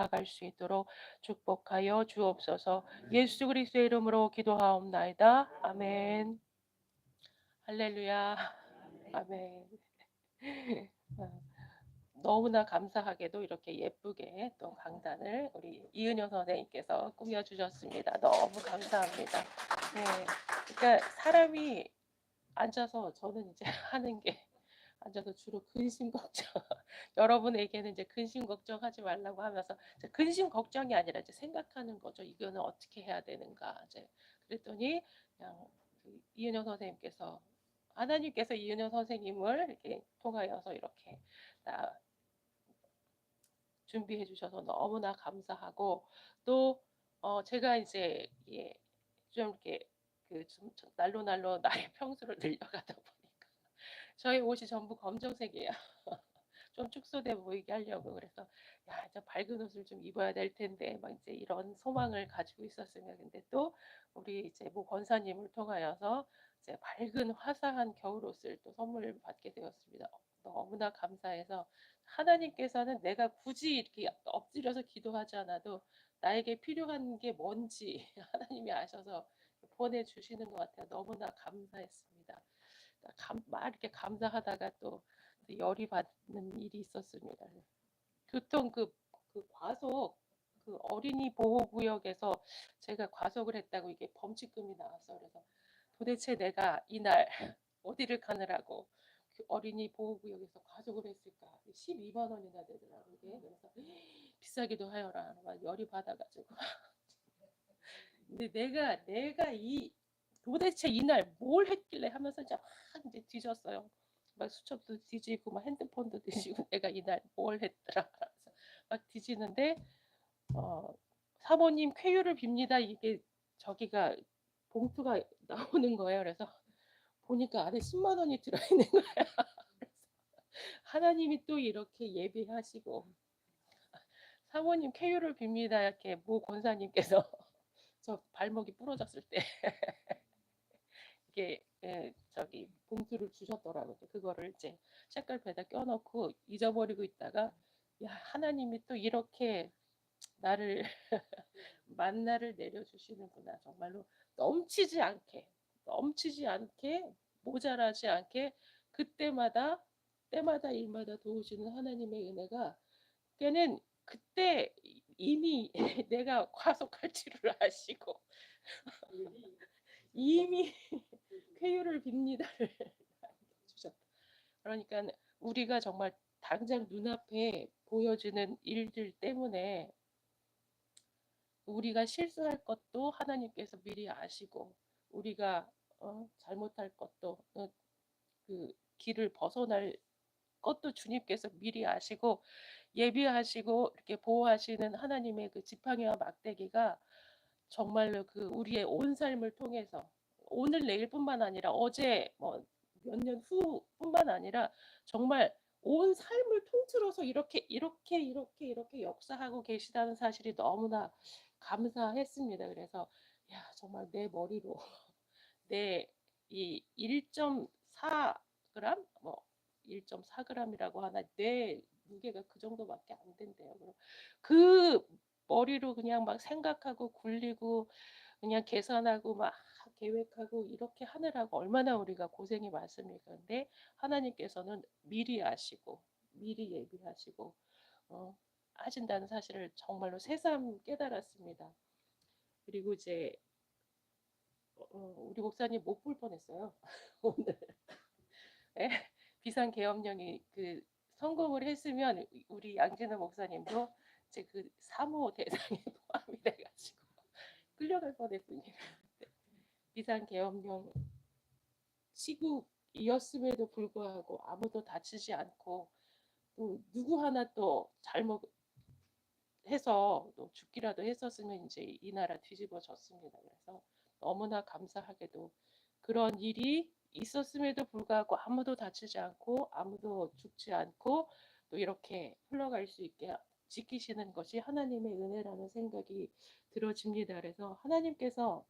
나아갈 수 있도록 축복하여 주옵소서. 예수 그리스도의 이름으로 기도하옵나이다. 아멘. 할렐루야. 아멘. 어, 너무나 감사하게도 이렇게 예쁘게 또 강단을 우리 이은효 선생님께서 꾸며주셨습니다. 너무 감사합니다. 네. 그러니까 사람이 앉아서 저는 이제 하는 게 앉아서 주로 근심 걱정. 여러분에게는 이제 근심 걱정하지 말라고 하면서 이제 근심 걱정이 아니라 이제 생각하는 거죠. 이거는 어떻게 해야 되는가. 이제 그랬더니 그냥 그 이은영 선생님께서 하나님께서 이은영 선생님을 이렇게 통하여서 이렇게 다 준비해 주셔서 너무나 감사하고 또 제가 이제 예, 좀 이렇게 그좀 날로 날로 나의 평수를 늘려가다 보니까 저희 옷이 전부 검정색이에요. 좀 축소돼 보이게 하려고. 그래서 야, 이제 밝은 옷을 좀 입어야 될 텐데 막 이제 이런 소망을 가지고 있었으면. 근데 또 우리 이제 모 권사님을 통하여서 이제 밝은 화사한 겨울 옷을 또 선물 받게 되었습니다. 너무나 감사해서 하나님께서는 내가 굳이 이렇게 엎드려서 기도하지 않아도 나에게 필요한 게 뭔지 하나님이 아셔서 보내주시는 것 같아요. 너무나 감사했습니다. 막 이렇게 감사하다가 또 열이 받는 일이 있었습니다. 교통 그 과속 그 어린이 보호구역에서 제가 과속을 했다고 이게 범칙금이 나왔어. 그래서 도대체 내가 이날 어디를 가느라고 그 어린이 보호구역에서 과속을 했을까? 12만 원이나 되더라고요. 이게. 그래서 비싸기도 하여라. 막 열이 받아가지고. 근데 내가 이 도대체 이날 뭘 했길래 하면서 이제 막 이제 뒤졌어요. 막 수첩도 뒤지고 막 핸드폰도 뒤지고 내가 이날 뭘 했더라. 그래서 막 뒤지는데 어, 사모님 쾌유를 빕니다. 이게 저기가 봉투가 나오는 거예요. 그래서 보니까 안에 10만 원이 들어있는 거야. 하나님이 또 이렇게 예비하시고 사모님 쾌유를 빕니다. 이렇게 모 권사님께서 저 발목이 부러졌을 때 이게 저기 봉투를 주셨더라고요. 그거를 이제 책갈피에다 껴놓고 잊어버리고 있다가 야, 하나님이 또 이렇게 나를 만나를 내려주시는구나. 정말로 넘치지 않게 넘치지 않게 모자라지 않게 그때마다 때마다 일마다 도우시는 하나님의 은혜가 그는 그때 이미 내가 과속할 줄을 아시고 이미 쾌유를 빕니다를 주셨다. 그러니까 우리가 정말 당장 눈앞에 보여지는 일들 때문에 우리가 실수할 것도 하나님께서 미리 아시고 우리가 잘못할 것도 그 길을 벗어날 것도 주님께서 미리 아시고 예비하시고 이렇게 보호하시는 하나님의 그 지팡이와 막대기가 정말로 그 우리의 온 삶을 통해서 오늘 내일뿐만 아니라 어제 뭐 몇 년 후뿐만 아니라 정말 온 삶을 통틀어서 이렇게 역사하고 계시다는 사실이 너무나 감사했습니다. 그래서 야, 정말 내 머리로 내 이 1.4g 뭐 1.4g이라고 하나 내 무게가 그 정도밖에 안 된대요. 그 머리로 그냥 막 생각하고 굴리고 그냥 계산하고 막 계획하고 이렇게 하느라고 얼마나 우리가 고생이 많습니까? 근데 하나님께서는 미리 아시고 미리 예비하시고 하신다는 사실을 정말로 새삼 깨달았습니다. 그리고 이제 우리 목사님 못 볼 뻔했어요. 오늘 예? 비상계엄령이 그 성공을 했으면 우리 양진호 목사님도 이제 그 사모 대상에 포함이 돼가지고 끌려갈 뻔했군요. 비상계엄령 시국이었음에도 불구하고 아무도 다치지 않고 또 누구 하나 또 잘못해서 또 죽기라도 했었으면 이제 이 나라 뒤집어졌습니다. 그래서 너무나 감사하게도 그런 일이 있었음에도 불구하고 아무도 다치지 않고 아무도 죽지 않고 또 이렇게 흘러갈 수 있게 지키시는 것이 하나님의 은혜라는 생각이 들어집니다. 그래서 하나님께서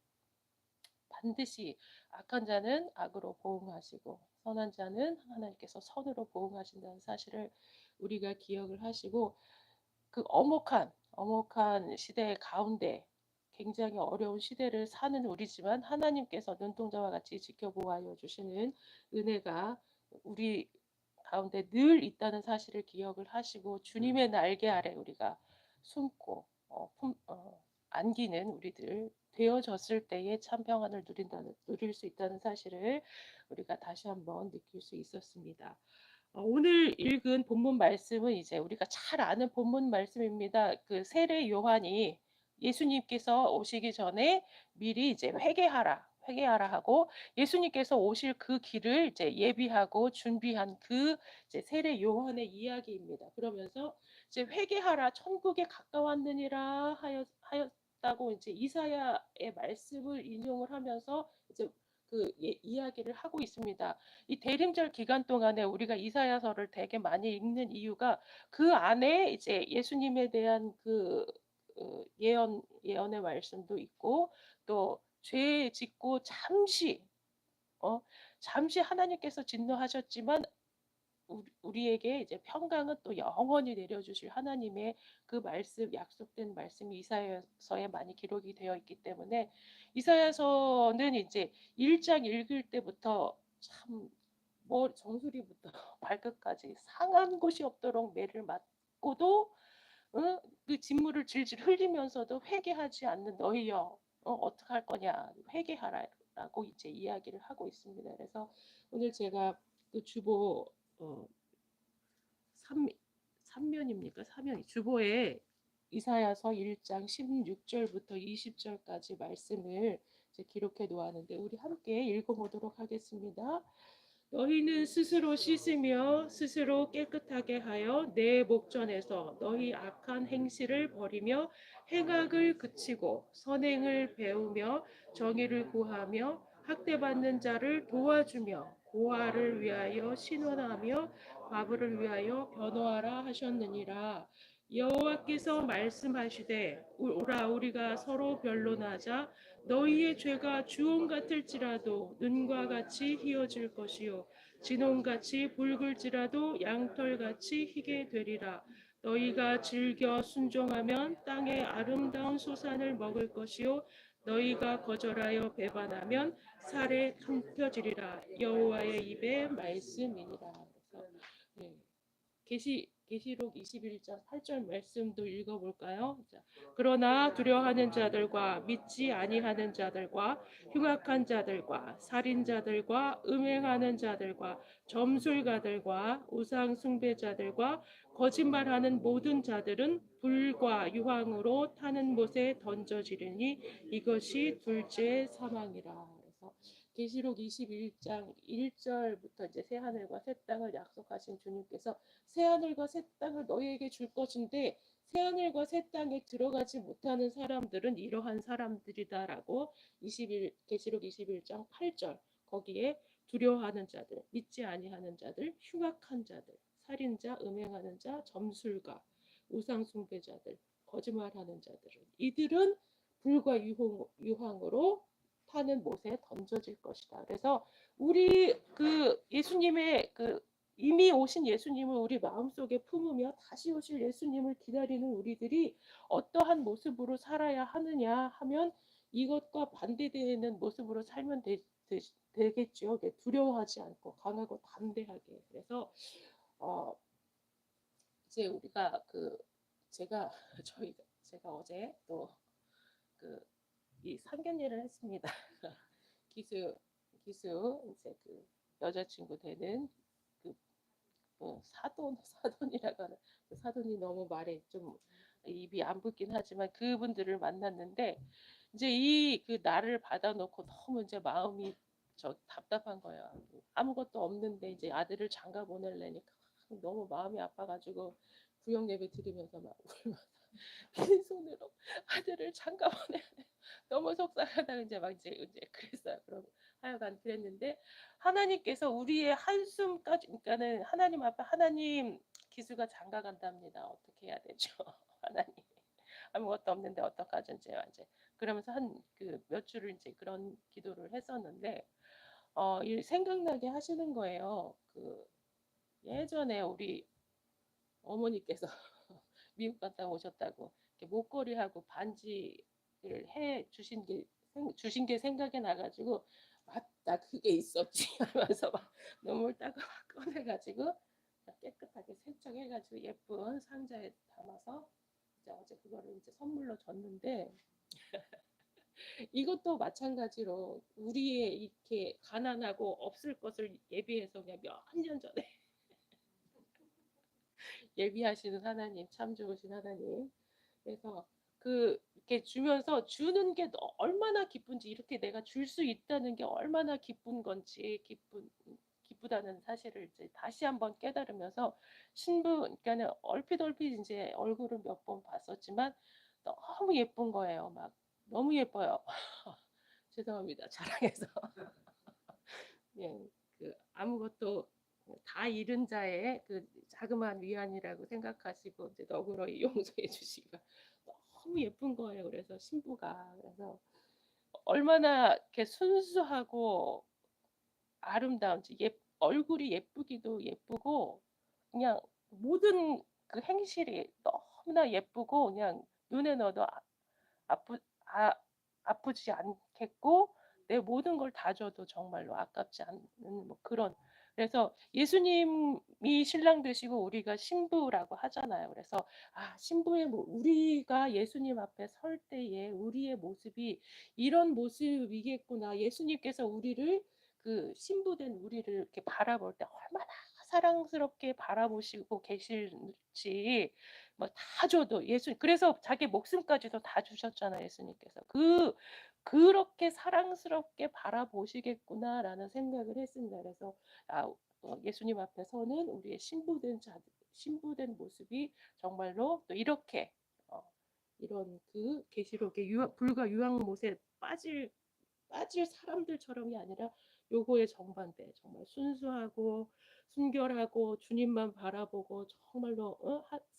반드시 악한 자는 악으로 보응하시고 선한 자는 하나님께서 선으로 보응하신다는 사실을 우리가 기억을 하시고 그 엄혹한 엄혹한 시대 가운데 굉장히 어려운 시대를 사는 우리지만 하나님께서 눈동자와 같이 지켜보아여 주시는 은혜가 우리 가운데 늘 있다는 사실을 기억을 하시고 주님의 날개 아래 우리가 숨고 안기는 우리들 되어졌을 때에 참 평안을 누릴 수 있다는 사실을 우리가 다시 한번 느낄 수 있었습니다. 오늘 읽은 본문 말씀은 이제 우리가 잘 아는 본문 말씀입니다. 그 세례 요한이 예수님께서 오시기 전에 미리 이제 회개하라 하고 예수님께서 오실 그 길을 이제 예비하고 준비한 그 이제 세례 요한의 이야기입니다. 그러면서 이제 회개하라 천국에 가까웠느니라 하였다고 이제 이사야의 말씀을 인용을 하면서 이제 그 이야기를 하고 있습니다. 이 대림절 기간 동안에 우리가 이사야서를 되게 많이 읽는 이유가 그 안에 이제 예수님에 대한 그 예언의 말씀도 있고 또 죄 짓고 어, 잠시 하나님께서 진노하셨지만 우리에게 이제 평강은 또 영원히 내려주실 하나님의 그 말씀, 약속된 말씀이 이사야서에 많이 기록이 되어 있기 때문에 이사야서는 이제 1장 읽을 때부터 참 정수리부터 발끝까지 상한 곳이 없도록 매를 맞고도 그 진물을 질질 흘리면서도 회개하지 않는 너희여 어떡할 거냐 회개하라라고 이제 이야기를 하고 있습니다. 그래서 오늘 제가 그 주보 어, 3, 삼면입니까? 사면 주보에 이사야서 1장 16절부터 20절까지 말씀을 이제 기록해 놓았는데 우리 함께 읽어보도록 하겠습니다. 너희는 스스로 씻으며 스스로 깨끗하게 하여 내 목전에서 너희 악한 행실을 버리며 행악을 그치고 선행을 배우며 정의를 구하며 학대받는 자를 도와주며 고아를 위하여 신원하며 과부를 위하여 변호하라 하셨느니라. 여호와께서 말씀하시되 오라 우리가 서로 변론하자. 너희의 죄가 주홍 같을지라도 눈과 같이 희어질 것이요 진홍같이 붉을지라도 양털같이 희게 되리라. 너희가 즐겨 순종하면 땅의 아름다운 소산을 먹을 것이요 너희가 거절하여 배반하면 살에 삼켜지리라. 여호와의 입의 말씀이니라. 그래서 계시록 21장 8절 말씀도 읽어볼까요? 자, 그러나 두려워하는 자들과 믿지 아니하는 자들과 흉악한 자들과 살인자들과 음행하는 자들과 점술가들과 우상 숭배자들과 거짓말하는 모든 자들은 불과 유황으로 타는 못에 던져지리니 이것이 둘째 사망이라. 그래서 계시록 21장 1절부터 이제 새 하늘과 새 땅을 약속하신 주님께서 새 하늘과 새 땅을 너희에게 줄 것인데 새 하늘과 새 땅에 들어가지 못하는 사람들은 이러한 사람들이다라고 계시록 21장 8절 거기에 두려워하는 자들, 믿지 아니하는 자들, 흉악한 자들, 살인자, 음행하는 자, 점술가, 우상 숭배자들, 거짓말하는 자들은 이들은 불과 유황으로 타는 못에 던져질 것이다. 그래서 우리 그 예수님의 그 이미 오신 예수님을 우리 마음속에 품으며 다시 오실 예수님을 기다리는 우리들이 어떠한 모습으로 살아야 하느냐 하면 이것과 반대되는 모습으로 살면 되겠죠. 두려워하지 않고 강하고 담대하게. 그래서 어, 이제 우리가 제가 제가 어제 또 이 상견례를 했습니다. 기수 이제 그 여자친구 되는 그 사돈이라고 하는 그 사돈이 너무 말에 좀 입이 안 붙긴 하지만 그분들을 만났는데 이제 이 그 나를 받아놓고 너무 이제 마음이 답답한 거예요. 아무것도 없는데 이제 아들을 장가 보내려니까 너무 마음이 아파가지고 구역 예배 드리면서 막 울면서 빈손으로 아들을 장가 보내 너무 속상하다 이제 그랬어요. 그럼 하여간 그랬는데 하나님께서 우리의 한숨까지 그러니까는 하나님 앞에 하나님 기수가 장가 간답니다. 어떻게 해야 되죠? 하나님 아무것도 없는데 어떡하죠? 이제 그러면서 한 몇 주를 이제 그런 기도를 했었는데 생각나게 하시는 거예요. 예전에 우리 어머니께서 미국 갔다 오셨다고 이렇게 목걸이하고 반지를 해 주신 게 생각이 나가지고 맞다 그게 있었지 하면서 막 눈물 닦아 꺼내가지고 깨끗하게 세척해가지고 예쁜 상자에 담아서 이제 어제 그거를 이제 선물로 줬는데 이것도 마찬가지로 우리의 이렇게 가난하고 없을 것을 예비해서 그냥 몇 년 전에 예비하시는 하나님 참 좋으신 하나님. 그래서 그 이렇게 주면서 주는 게 얼마나 기쁜지 이렇게 내가 줄 수 있다는 게 얼마나 기쁜 건지 기쁘다는 사실을 이제 다시 한번 깨달으면서 그러니까는 얼핏 이제 얼굴을 몇 번 봤었지만 너무 예쁜 거예요. 막 너무 예뻐요. 죄송합니다. 자랑해서. 예, 그 아무것도 다 잃은 자의 그 자그마한 위안이라고 생각하시고 이제 너그러이 용서해 주시고 너무 예쁜 거예요. 그래서 신부가 그래서 얼마나 이렇게 순수하고 아름다운지 얼굴이 예쁘기도 예쁘고 그냥 모든 그 행실이 너무나 예쁘고 그냥 눈에 넣어도 아프 아 아프지 않겠고 내 모든 걸 다 줘도 정말로 아깝지 않은 뭐 그런 그래서 예수님이 신랑 되시고 우리가 신부라고 하잖아요. 그래서 신부의 우리가 예수님 앞에 설 때에 우리의 모습이 이런 모습이겠구나. 예수님께서 우리를 그 신부된 우리를 이렇게 바라볼 때 얼마나 사랑스럽게 바라보시고 계실지 뭐 다 줘도 그래서 자기 목숨까지도 다 주셨잖아요, 예수님께서. 그렇게 사랑스럽게 바라보시겠구나라는 생각을 했습니다. 그래서 예수님 앞에 서는 우리의 신부된 모습이 정말로 또 이렇게 이런 그 계시록의 불과 유황못에 빠질 사람들처럼이 아니라 요거의 정반대 정말 순수하고 순결하고 주님만 바라보고 정말로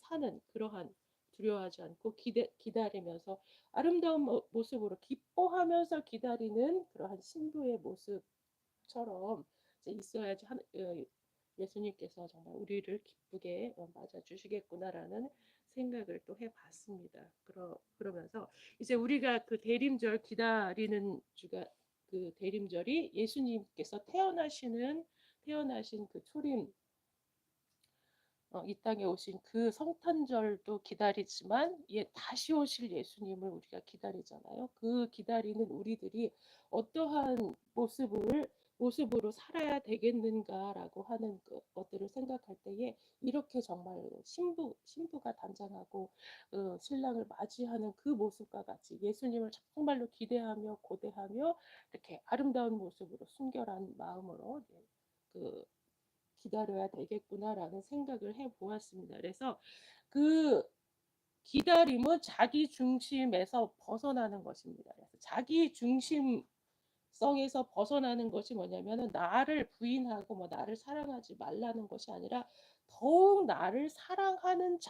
사는 그러한 두려워하지 않고 기다리면서 아름다운 모습으로 기뻐하면서 기다리는 그러한 신부의 모습처럼 이제 있어야지 예수님께서 정말 우리를 기쁘게 맞아주시겠구나라는 생각을 또 해봤습니다. 그러면서 이제 우리가 그 대림절 기다리는 주가 그 대림절이 예수님께서 태어나신 그 초림 이 땅에 오신 그 성탄절도 기다리지만 다시 오실 예수님을 우리가 기다리잖아요. 그 기다리는 우리들이 어떠한 모습으로 살아야 되겠는가라고 하는 것들을 생각할 때에 이렇게 정말 신부가 단장하고 신랑을 맞이하는 그 모습과 같이 예수님을 정말로 기대하며 고대하며 이렇게 아름다운 모습으로 순결한 마음으로 그 기다려야 되겠구나라는 생각을 해보았습니다. 그래서 그 기다림은 자기 중심에서 벗어나는 것입니다. 그래서 자기 중심성에서 벗어나는 것이 뭐냐면은 나를 부인하고 뭐 나를 사랑하지 말라는 것이 아니라 더욱 나를 사랑하는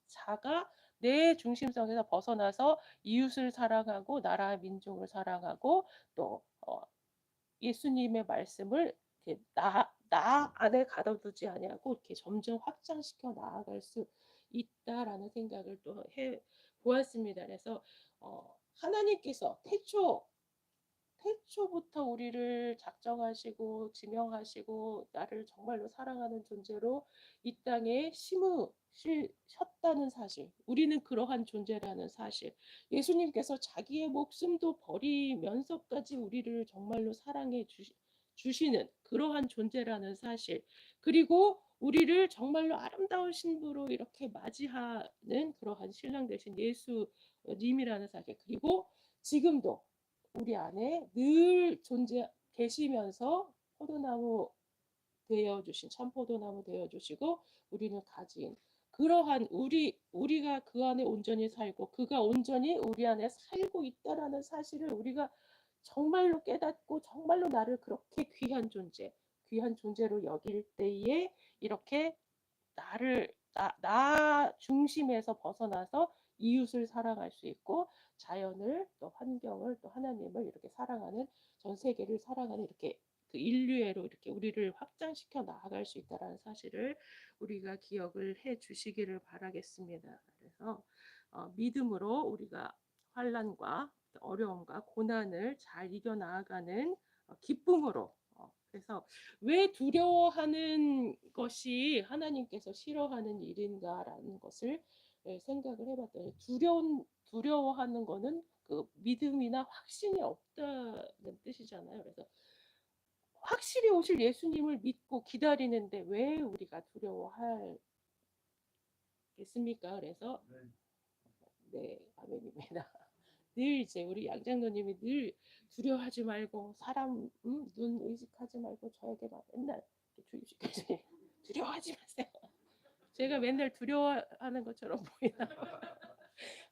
자가 내 중심성에서 벗어나서 이웃을 사랑하고 나라 민족을 사랑하고 또 예수님의 말씀을 이렇게 나 안에 가둬두지 아니하고 이렇게 점점 확장시켜 나아갈 수 있다라는 생각을 또 해 보았습니다. 그래서 하나님께서 태초부터 우리를 작정하시고 지명하시고 나를 정말로 사랑하는 존재로 이 땅에 심으셨다는 사실, 우리는 그러한 존재라는 사실, 예수님께서 자기의 목숨도 버리면서까지 우리를 정말로 주시는 그러한 존재라는 사실, 그리고 우리를 정말로 아름다운 신부로 이렇게 맞이하는 그러한 신랑 되신 예수님이라는 사실, 그리고 지금도 우리 안에 늘 계시면서 포도나무 되어 주신 참 포도나무 되어 주시고 우리는 가진 그러한 우리가 그 안에 온전히 살고 그가 온전히 우리 안에 살고 있다라는 사실을 우리가 정말로 깨닫고 정말로 나를 그렇게 귀한 존재로 여길 때에 이렇게 나 중심에서 벗어나서 이웃을 사랑할 수 있고 자연을 또 환경을 또 하나님을 이렇게 사랑하는 전 세계를 사랑하는 이렇게 그 인류애로 이렇게 우리를 확장시켜 나아갈 수 있다는 사실을 우리가 기억을 해 주시기를 바라겠습니다. 그래서 믿음으로 우리가 환난과 어려움과 고난을 잘 이겨 나아가는 기쁨으로. 그래서 왜 두려워하는 것이 하나님께서 싫어하는 일인가라는 것을 생각을 해봤더니 두려워하는 거는 그 믿음이나 확신이 없다는 뜻이잖아요. 그래서 확실히 오실 예수님을 믿고 기다리는데 왜 우리가 두려워하겠습니까? 그래서 네, 아멘입니다. 늘 이제 우리 양장로님이 늘 두려워하지 말고 사람 눈 의식하지 말고 저에게 막 맨날 주입식까지 두려워하지 마세요. 제가 맨날 두려워하는 것처럼 보이나?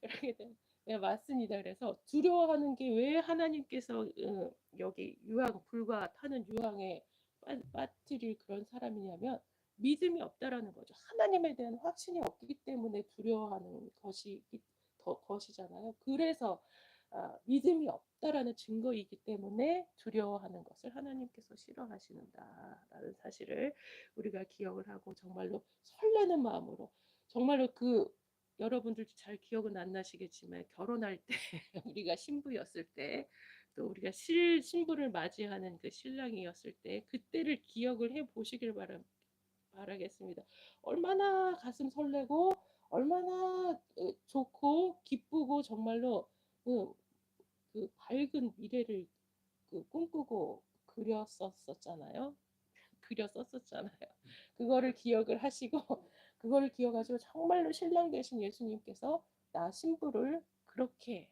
그러게 돼. 네, 맞습니다. 그래서 두려워하는 게 왜 하나님께서 여기 유황 불과 타는 유황에 빠뜨릴 그런 사람이냐면 믿음이 없다라는 거죠. 하나님에 대한 확신이 없기 때문에 두려워하는 것이잖아요. 그래서 믿음이 없다라는 증거이기 때문에 두려워하는 것을 하나님께서 싫어하시는다라는 사실을 우리가 기억을 하고 정말로 설레는 마음으로 정말로 여러분들도 잘 기억은 안 나시겠지만 결혼할 때 우리가 신부였을 때 또 우리가 신부를 맞이하는 그 신랑이었을 때 그때를 기억을 해 보시길 바라겠습니다. 얼마나 가슴 설레고 얼마나 좋고 기쁘고 정말로 그 밝은 미래를 꿈꾸고 그렸었잖아요. 그거를 기억을 하시고 그거를 기억하시고 정말로 신랑 되신 예수님께서 나 신부를 그렇게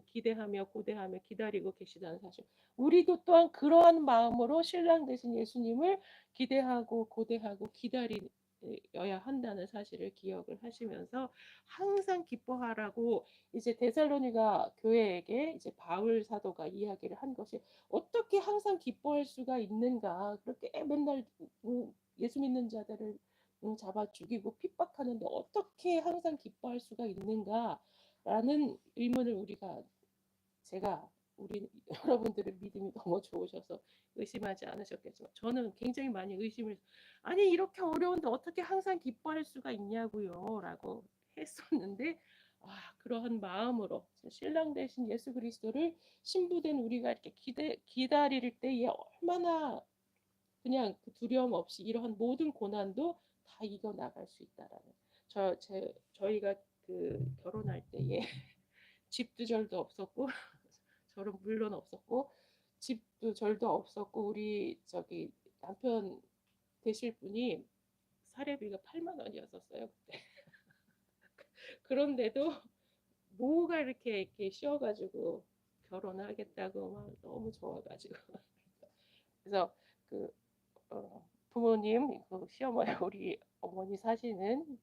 기대하며 고대하며 기다리고 계시다는 사실. 우리도 또한 그러한 마음으로 신랑 되신 예수님을 기대하고 고대하고 기다려야 한다는 사실을 기억을 하시면서 항상 기뻐하라고 이제 데살로니가 교회에게 이제 바울 사도가 이야기를 한 것이 어떻게 항상 기뻐할 수가 있는가? 그렇게 맨날 예수 믿는 자들을 잡아 죽이고 핍박하는데 어떻게 항상 기뻐할 수가 있는가라는 의문을 우리 여러분들의 믿음이 너무 좋으셔서 의심하지 않으셨겠지만 저는 굉장히 많이 의심을 아니 이렇게 어려운데 어떻게 항상 기뻐할 수가 있냐고요 라고 했었는데 그러한 마음으로 신랑 대신 예수 그리스도를 신부된 우리가 이렇게 기다릴 때에 얼마나 그냥 두려움 없이 이러한 모든 고난도 다 이겨 나갈 수 있다라는 저희가 결혼할 때에 집도 절도 없었고 저는 물론 없었고 집도 절도 없었고 우리 저기 남편 되실 분이 사례비가 8만 원이었었어요 그때. 그런데도 뭐가 이렇게 쉬어가지고 결혼을 하겠다고 막 너무 좋아가지고 그래서 부모님 시어머니 우리 어머니 사시는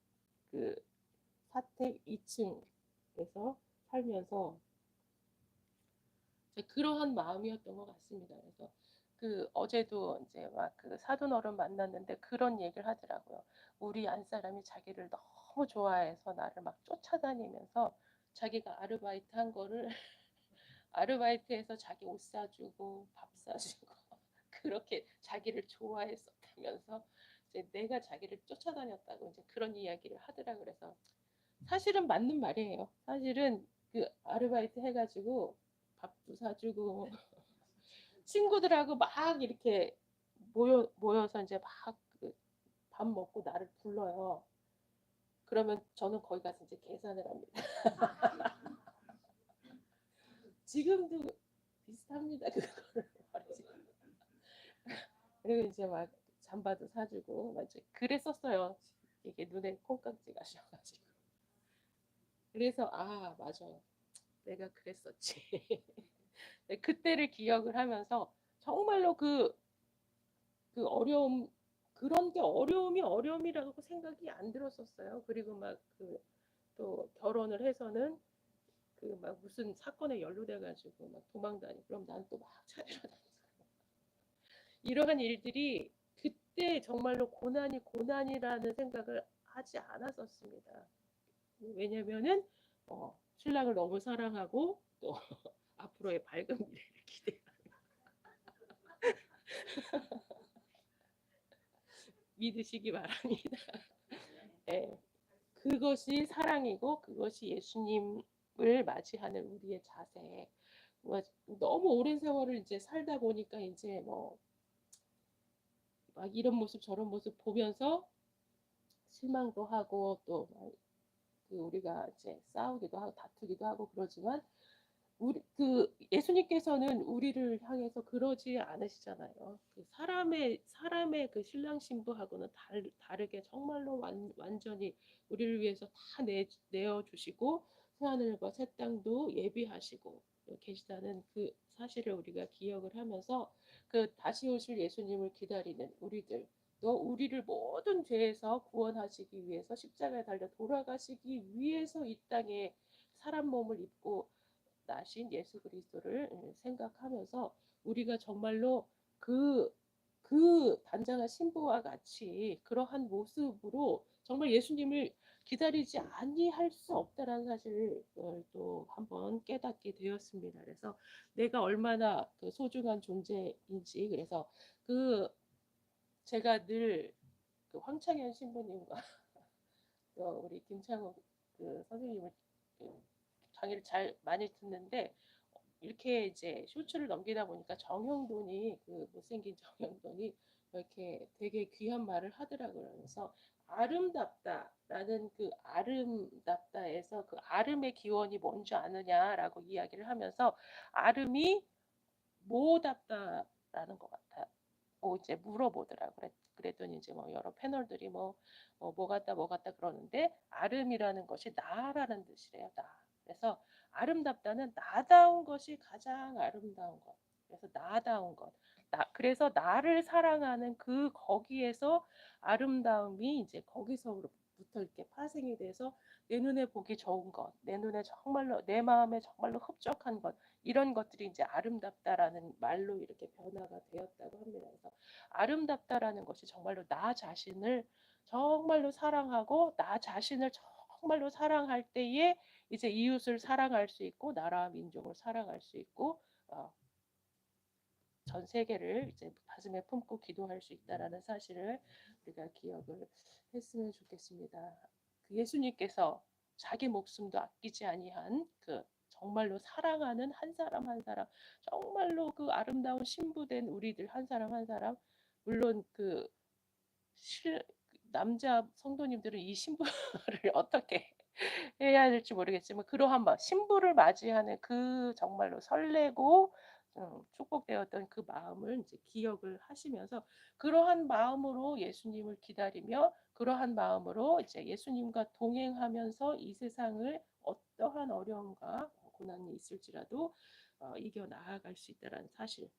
사택 2층에서 살면서 그러한 마음이었던 것 같습니다. 그래서 어제도 이제 막 사돈어른 만났는데 그런 얘기를 하더라고요. 우리 안사람이 자기를 너무 좋아해서 나를 막 쫓아다니면서 자기가 아르바이트 한 거를 아르바이트해서 자기 옷 사주고 밥 사주고 그렇게 자기를 좋아했었다면서 이제 내가 자기를 쫓아다녔다고 이제 그런 이야기를 하더라. 그래서 사실은 맞는 말이에요. 사실은 아르바이트 해가지고 밥도 사주고 친구들하고 막 이렇게 모여서 이제 막 밥 먹고 나를 불러요. 그러면 저는 거기 가서 이제 계산을 합니다. 지금도 비슷합니다. 그거를 말이지. 그리고 이제 막 잠바도 사주고 막 이제 그랬었어요. 이게 눈에 콩깍지가 씌어가지고. 그래서 맞아. 내가 그랬었지. 그때를 기억을 하면서 정말로 어려움 그런 게 어려움이라고 생각이 안 들었었어요. 그리고 막 또 결혼을 해서는 막 무슨 사건에 연루돼 가지고 막 도망다니고 그럼 난 또 막 찾으러 다니고 이러한 일들이 그때 정말로 고난이라는 생각을 하지 않았었습니다. 왜냐면은 신랑을 너무 사랑하고 또 앞으로의 밝은 미래를 기대하는 믿으시기 바랍니다. 네. 그것이 사랑이고 그것이 예수님을 맞이하는 우리의 자세. 뭐 너무 오랜 세월을 이제 살다 보니까 이제 뭐 막 이런 모습 저런 모습 보면서 실망도 하고 또 그 우리가 이제 싸우기도 하고 다투기도 하고 그러지만 우리 그 예수님께서는 우리를 향해서 그러지 않으시잖아요. 그 사람의 그 신랑 신부하고는 다르게 정말로 완전히 우리를 위해서 다 내어 주시고 새하늘과 새 땅도 예비하시고 계시다는 그 사실을 우리가 기억을 하면서 그 다시 오실 예수님을 기다리는 우리들 또 우리를 모든 죄에서 구원하시기 위해서 십자가에 달려 돌아가시기 위해서 이 땅에 사람 몸을 입고 나신 예수 그리스도를 생각하면서 우리가 정말로 그, 그 단장한 신부와 같이 그러한 모습으로 정말 예수님을 기다리지 아니할 수 없다라는 사실을 또 한번 깨닫게 되었습니다. 그래서 내가 얼마나 그 소중한 존재인지 그래서 그 제가 늘 그 황창현 신부님과 또 우리 김창호 그 선생님을 그 강의를 잘 많이 듣는데 이렇게 이제 쇼츠를 넘기다 보니까 정형돈이 그 못생긴 정형돈이 이렇게 되게 귀한 말을 하더라고요. 그래서 아름답다라는 그 아름답다에서 그 아름의 기원이 뭔지 아느냐라고 이야기를 하면서 아름이 뭐답다라는 것 같아요. 이제 물어보더라고. 그랬더니 이제 뭐 여러 패널들이 뭐 같다 뭐 같다 그러는데 아름이라는 것이 나라는 뜻이래요. 나. 그래서 아름답다는 나다운 것이 가장 아름다운 것. 그래서 나다운 것. 그래서 나를 사랑하는 그 거기에서 아름다움이 이제 거기서부터 이렇게 파생이 돼서 내 눈에 보기 좋은 것, 내 눈에 정말로 내 마음에 정말로 흡족한 것 이런 것들이 이제 아름답다라는 말로 이렇게 변화가 되었다고 합니다. 그래서 아름답다라는 것이 정말로 나 자신을 정말로 사랑하고 나 자신을 정말로 사랑할 때에 이제 이웃을 사랑할 수 있고 나라와 민족을 사랑할 수 있고 전 세계를 이제 가슴에 품고 기도할 수 있다라는 사실을 우리가 기억을 했으면 좋겠습니다. 그 예수님께서 자기 목숨도 아끼지 아니한 그 정말로 사랑하는 한 사람 한 사람 정말로 그 아름다운 신부된 우리들 한 사람 한 사람 물론 그 남자 성도님들은 이 신부를 어떻게 해야 될지 모르겠지만 그러한 마음, 신부를 맞이하는 그 정말로 설레고 축복되었던 그 마음을 이제 기억을 하시면서 그러한 마음으로 예수님을 기다리며 그러한 마음으로 이제 예수님과 동행하면서 이 세상을 어떠한 어려움과 고난이 있을지라도 이겨 나아갈 수 있다는 사실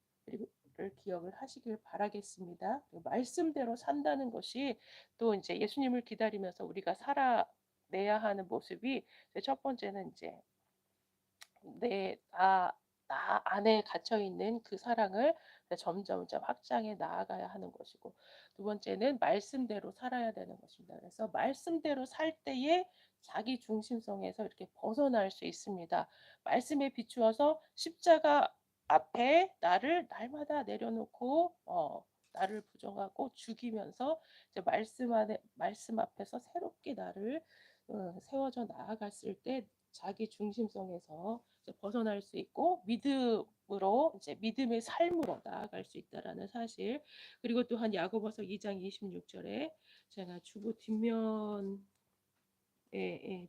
를 기억을 하시길 바라겠습니다. 말씀대로 산다는 것이 또 이제 예수님을 기다리면서 우리가 살아내야 하는 모습이 첫 번째는 이제 나 안에 갇혀 있는 그 사랑을 점점점 확장해 나아가야 하는 것이고 두 번째는 말씀대로 살아야 되는 것입니다. 그래서 말씀대로 살 때에 자기 중심성에서 이렇게 벗어날 수 있습니다. 말씀에 비추어서 십자가 앞에 나를 날마다 내려놓고 나를 부정하고 죽이면서 이제 말씀 앞에서 새롭게 나를 세워져 나아갔을 때 자기 중심성에서 벗어날 수 있고 믿음으로 이제 믿음의 삶으로 나아갈 수 있다라는 사실 그리고 또한 야고보서 2장 26절에 제가 주보 뒷면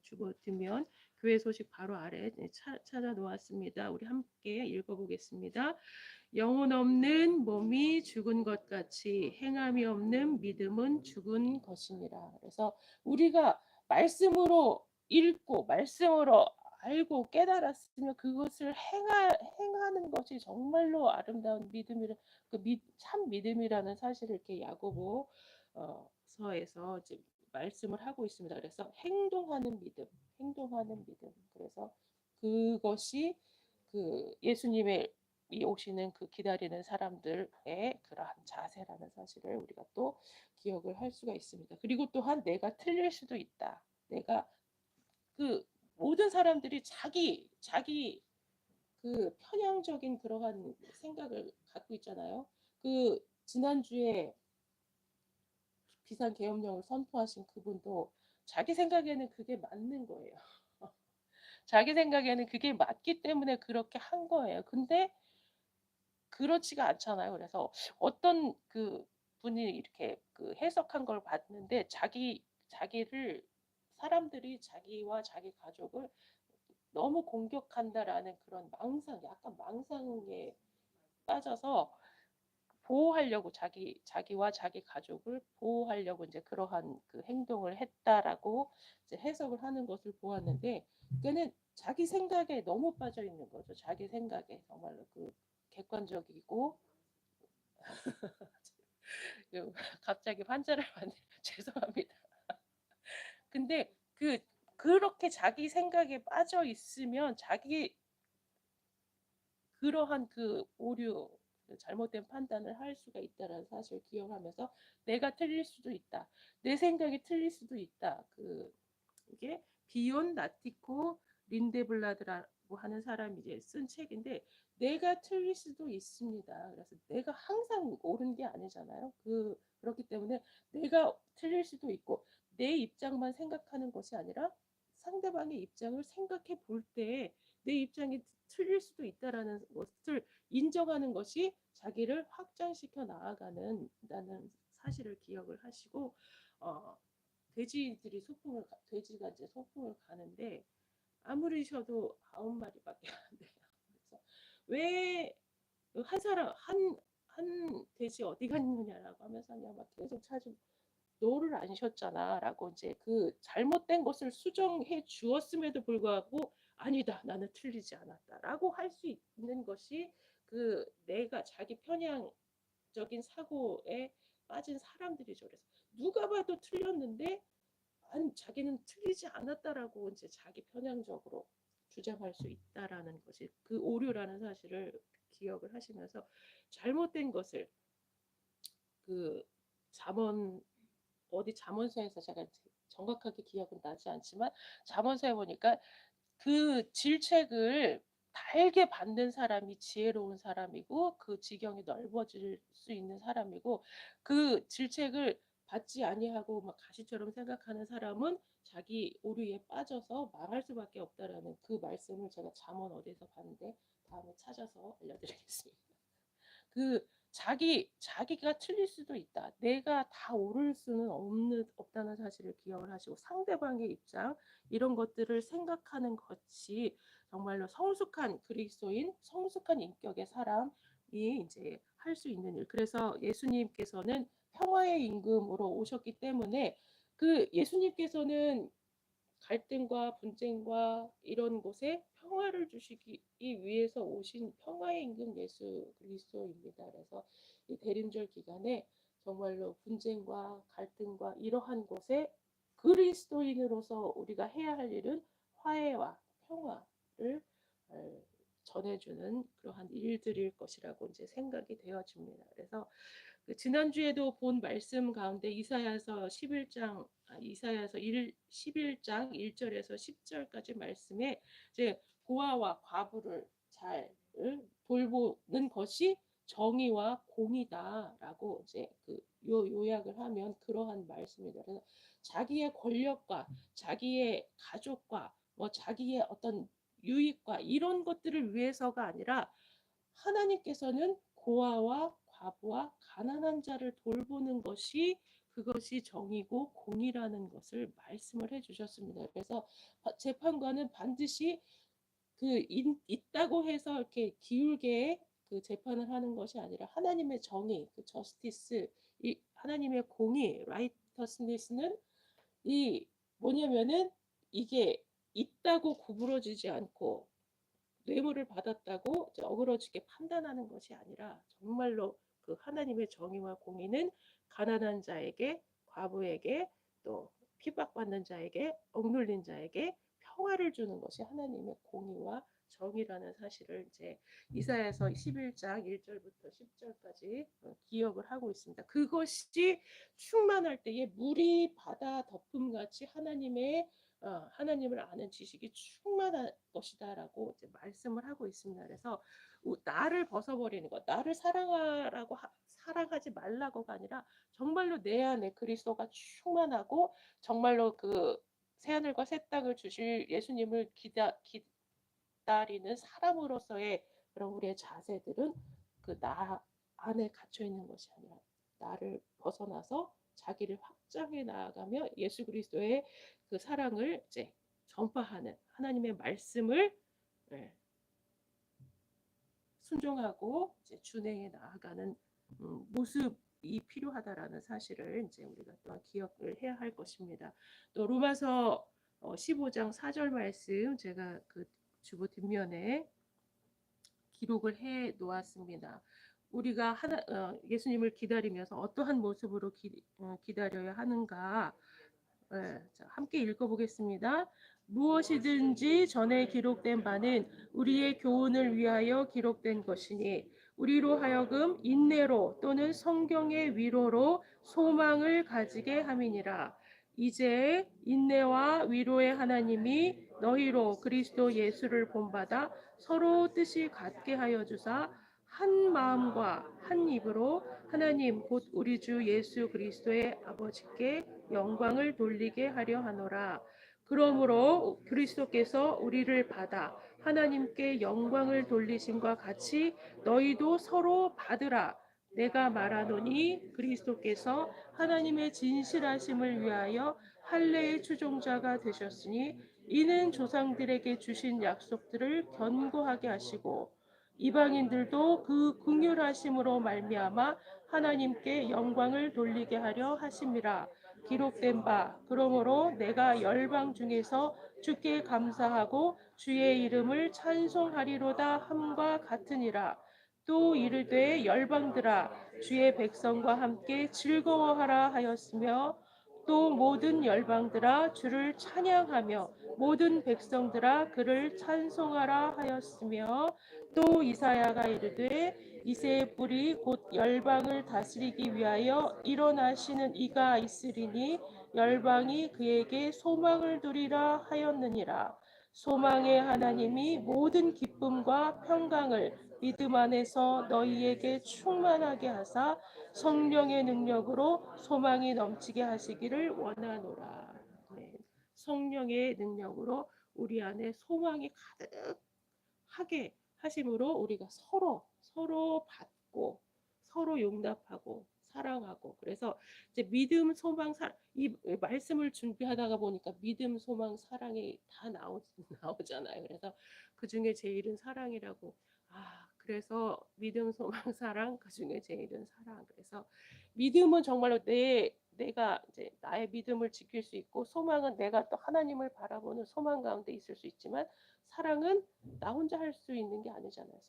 주보 뒷면 교회 소식 바로 아래 찾아 놓았습니다. 우리 함께 읽어보겠습니다. 영혼 없는 몸이 죽은 것 같이 행함이 없는 믿음은 죽은 것이니라. 그래서 우리가 말씀으로 읽고 말씀으로 알고 깨달았으면 그것을 행하는 것이 정말로 아름다운 믿음이라 참 믿음이라는 사실을 이렇게 야고보 서에서 이제 말씀을 하고 있습니다. 그래서 행동하는 믿음. 그래서 그것이 그 예수님의 이 오시는 그 기다리는 사람들의 그러한 자세라는 사실을 우리가 또 기억을 할 수가 있습니다. 그리고 또한 내가 틀릴 수도 있다. 내가 그 모든 사람들이 자기 그 편향적인 그러한 생각을 갖고 있잖아요. 지난주에 비상계엄령을 선포하신 그분도 자기 생각에는 그게 맞는 거예요. 자기 생각에는 그게 맞기 때문에 그렇게 한 거예요. 근데 그렇지가 않잖아요. 그래서 어떤 그 분이 이렇게 그 해석한 걸 봤는데 자기를 사람들이 자기와 자기 가족을 너무 공격한다라는 그런 망상, 약간 망상에 빠져서 보호하려고 자기와 자기 가족을 보호하려고 이제 그러한 그 행동을 했다라고 이제 해석을 하는 것을 보았는데, 그는 자기 생각에 너무 빠져 있는 거죠. 자기 생각에 정말로 그 객관적이고 그 갑자기 환자를 만들 죄송합니다. 근데 그렇게 자기 생각에 빠져 있으면 자기 그러한 그 오류, 그 잘못된 판단을 할 수가 있다라는 사실을 기억하면서 내가 틀릴 수도 있다. 내 생각이 틀릴 수도 있다. 이게 비욘 나티코 린데블라드라고 하는 사람이 이제 쓴 책인데, 내가 틀릴 수도 있습니다. 그래서 내가 항상 옳은 게 아니잖아요. 그렇기 때문에 내가 틀릴 수도 있고, 내 입장만 생각하는 것이 아니라 상대방의 입장을 생각해 볼 때 내 입장이 틀릴 수도 있다라는 것을 인정하는 것이 자기를 확장시켜 나아가는 사실을 기억을 하시고, 어, 돼지가 이제 소풍을 가는데 아무리 쉬어도 9마리밖에 안 돼요. 그래서 왜 한 돼지 어디 갔느냐라고 하면서 그냥 막 계속 찾으면, 너를 안 쉬었잖아라고 이제 그 잘못된 것을 수정해 주었음에도 불구하고, 아니다, 나는 틀리지 않았다라고 할 수 있는 것이 내가 자기 편향적인 사고에 빠진 사람들이죠. 그래서 누가 봐도 틀렸는데 아니 자기는 틀리지 않았다라고 이제 자기 편향적으로 주장할 수 있다라는 것이 그 오류라는 사실을 기억을 하시면서, 잘못된 것을 그 잠언 어디 잠언서에서 제가 정확하게 기억은 나지 않지만 잠언서에 보니까 그 질책을 달게 받는 사람이 지혜로운 사람이고 그 지경이 넓어질 수 있는 사람이고, 그 질책을 받지 아니하고 막 가시처럼 생각하는 사람은 자기 오류에 빠져서 망할 수밖에 없다라는 그 말씀을 제가 잠언 어디서 봤는데 다음에 찾아서 알려드리겠습니다. 자기가 틀릴 수도 있다. 내가 다 옳을 수는 없다는 사실을 기억을 하시고, 상대방의 입장, 이런 것들을 생각하는 것이 정말로 성숙한 그리스도인, 성숙한 인격의 사람이 이제 할 수 있는 일. 그래서 예수님께서는 평화의 임금으로 오셨기 때문에, 예수님께서는 갈등과 분쟁과 이런 곳에 평화를 주시기 위해서 오신 평화의 임금 예수 그리스도입니다. 그래서 이 대림절 기간에 정말로 분쟁과 갈등과 이러한 곳에 그리스도인으로서 우리가 해야 할 일은 화해와 평화를 전해주는 그러한 일들일 것이라고 이제 생각이 되어집니다. 그래서 지난주에도 본 말씀 가운데 이사야서 11장 1절에서 10절까지 말씀에 이제 고아와 과부를 잘 돌보는 것이 정의와 공이다라고 이제 요약을 하면 그러한 말씀입니다. 그래서 자기의 권력과 자기의 가족과 뭐 자기의 어떤 유익과 이런 것들을 위해서가 아니라, 하나님께서는 고아와 과부와 가난한 자를 돌보는 것이 그것이 정의고 공이라는 것을 말씀을 해주셨습니다. 그래서 재판관은 반드시 있다고 해서 이렇게 기울게 재판을 하는 것이 아니라, 하나님의 정의, 저스티스, 이 하나님의 공의, 라이터스니스는 이 뭐냐면은 이게 있다고 구부러지지 않고 뇌물을 받았다고 어그러지게 판단하는 것이 아니라, 정말로 하나님의 정의와 공의는 가난한 자에게, 과부에게, 또 핍박받는 자에게, 억눌린 자에게 평화를 주는 것이 하나님의 공의와 정의라는 사실을 이제 이사야서 11장 1절부터 10절까지 기억을 하고 있습니다. 그것이 충만할 때에 물이 바다 덮음같이 하나님의 하나님을 아는 지식이 충만한 것이다라고 이제 말씀을 하고 있습니다. 그래서 나를 벗어버리는 것, 나를 사랑하지 말라고가 아니라 정말로 내 안에 그리스도가 충만하고 정말로 그 새하늘과 새 땅을 주실 예수님을 기다리는 사람으로서의 그런 우리의 자세들은 그 나 안에 갇혀 있는 것이 아니라 나를 벗어나서 자기를 확장해 나아가며 예수 그리스도의 그 사랑을 이제 전파하는 하나님의 말씀을 예, 순종하고 이제 준행해 나아가는 모습이 필요하다라는 사실을 이제 우리가 또한 기억을 해야 할 것입니다. 또 로마서 15장 4절 말씀 제가 그 주보 뒷면에 기록을 해 놓았습니다. 우리가 예수님을 기다리면서 어떠한 모습으로 기다려야 하는가? 자, 함께 읽어보겠습니다. 무엇이든지 전에 기록된 바는 우리의 교훈을 위하여 기록된 것이니 우리로 하여금 인내로 또는 성경의 위로로 소망을 가지게 함이니라. 이제 인내와 위로의 하나님이 너희로 그리스도 예수를 본받아 서로 뜻이 같게 하여 주사 한 마음과 한 입으로 하나님 곧 우리 주 예수 그리스도의 아버지께 영광을 돌리게 하려 하노라. 그러므로 그리스도께서 우리를 받아 하나님께 영광을 돌리심과 같이 너희도 서로 받으라. 내가 말하노니 그리스도께서 하나님의 진실하심을 위하여 할례의 추종자가 되셨으니 이는 조상들에게 주신 약속들을 견고하게 하시고 이방인들도 그 긍휼하심으로 말미암아 하나님께 영광을 돌리게 하려 하심이라. 기록된 바 그러므로 내가 열방 중에서 주께 감사하고 주의 이름을 찬송하리로다 함과 같으니라. 또 이르되 열방들아 주의 백성과 함께 즐거워하라 하였으며 또 모든 열방들아 주를 찬양하며 모든 백성들아 그를 찬송하라 하였으며 또 이사야가 이르되 이새의 뿔이 곧 열방을 다스리기 위하여 일어나시는 이가 있으리니 열방이 그에게 소망을 두리라 하였느니라. 소망의 하나님이 모든 기쁨과 평강을 믿음 안에서 너희에게 충만하게 하사 성령의 능력으로 소망이 넘치게 하시기를 원하노라. 네. 성령의 능력으로 우리 안에 소망이 가득하게 하심으로 우리가 서로 받고 서로 용납하고 사랑하고 그래서 이제 믿음, 소망, 이 말씀을 준비하다가 보니까 믿음, 소망, 사랑이 다 나오잖아요. 그래서 그 중에 제일은 사랑이라고. 그래서 믿음, 소망, 사랑 그 중에 제일은 사랑. 그래서 믿음은 정말로 내가 이제 나의 믿음을 지킬 수 있고 소망은 내가 또 하나님을 바라보는 소망 가운데 있을 수 있지만 사랑은 나 혼자 할 수 있는 게 아니잖아요.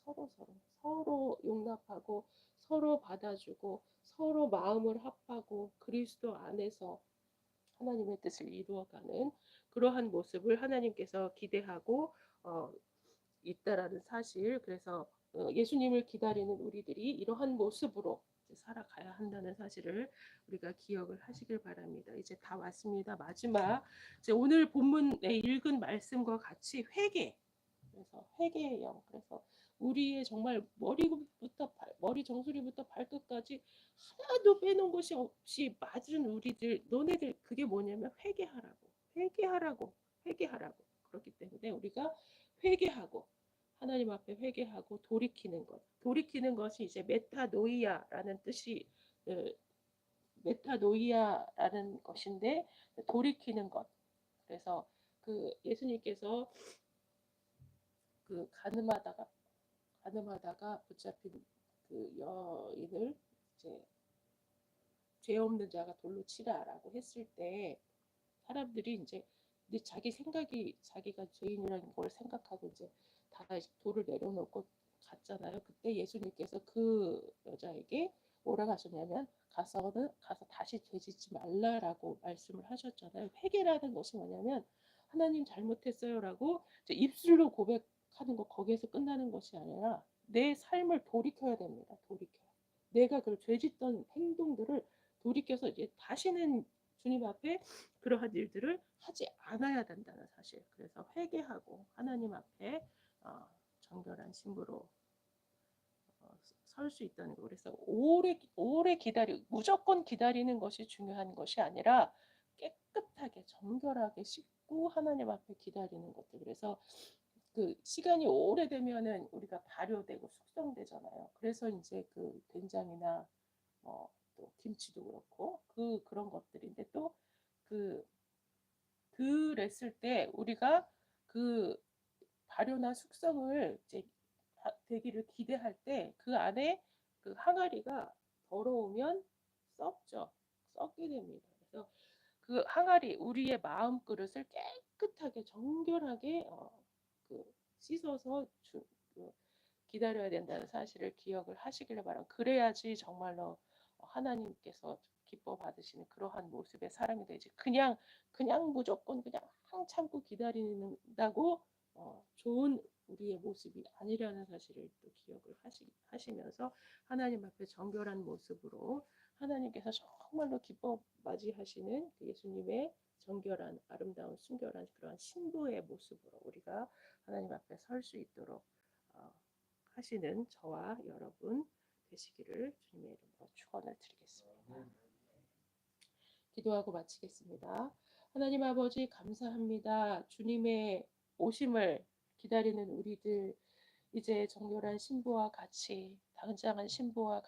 서로 용납하고 서로 받아주고 서로 마음을 합하고 그리스도 안에서 하나님의 뜻을 이루어가는 그러한 모습을 하나님께서 기대하고 있다라는 사실. 그래서 예수님을 기다리는 우리들이 이러한 모습으로 살아가야 한다는 사실을 우리가 기억을 하시길 바랍니다. 이제 다 왔습니다. 마지막 이제 오늘 본문에 읽은 말씀과 같이 회개. 그래서 회개의 영. 그래서 우리의 정말 머리 정수리부터 발끝까지 하나도 빼놓은 것이 없이 맞은 우리들 너네들 그게 뭐냐면 회개하라고 그렇기 때문에 우리가 회개하고 하나님 앞에 회개하고 돌이키는 것이 이제 메타노이아라는 뜻이 메타노이아라는 것인데 돌이키는 것. 그래서 그 예수님께서 그 가늠하다가 붙잡힌 그 여인을 이제 죄 없는 자가 돌로 치라라고 했을 때 사람들이 이제 자기 생각이 자기가 죄인이라는 걸 생각하고 이제 다 돌을 내려놓고 갔잖아요. 그때 예수님께서 그 여자에게 뭐라고 하셨냐면 가서 다시 죄짓지 말라라고 말씀을 하셨잖아요. 회개라는 것이 뭐냐면 하나님 잘못했어요라고 입술로 고백하는 거 거기에서 끝나는 것이 아니라 내 삶을 돌이켜야 됩니다. 내가 그 죄짓던 행동들을 돌이켜서 이제 다시는 주님 앞에 그러한 일들을 하지 않아야 된다는 사실. 그래서 회개하고 하나님 앞에 정결한 신부로 설 수 있다는 거. 그래서 오래 무조건 기다리는 것이 중요한 것이 아니라 깨끗하게 정결하게 씻고 하나님 앞에 기다리는 것들. 그래서 그 시간이 오래되면은 우리가 발효되고 숙성되잖아요. 그래서 이제 그 된장이나 또 김치도 그렇고 그런 것들인데 또그 그랬을 때 우리가 그 발효나 숙성을 이제 되기를 기대할 때 그 안에 그 항아리가 더러우면 썩죠. 썩게 됩니다. 그래서 그 항아리 우리의 마음 그릇을 깨끗하게 정결하게 그 씻어서 그 기다려야 된다는 사실을 기억을 하시기를 바랍니다. 그래야지 정말로 하나님께서 기뻐 받으시는 그러한 모습의 사람이 되지. 그냥 무조건 그냥 참고 기다린다고 좋은 우리의 모습이 아니라는 사실을 또 기억을 하시면서 하나님 앞에 정결한 모습으로 하나님께서 정말로 기뻐 맞이하시는 그 예수님의 정결한 아름다운 순결한 그러한 신부의 모습으로 우리가 하나님 앞에 설 수 있도록 어, 하시는 저와 여러분 되시기를 주님의 이름으로 축원을 드리겠습니다. 기도하고 마치겠습니다. 하나님 아버지 감사합니다. 주님의 오심을 기다리는 우리들 이제 정결한 신부와 같이 당장한 신부와 같이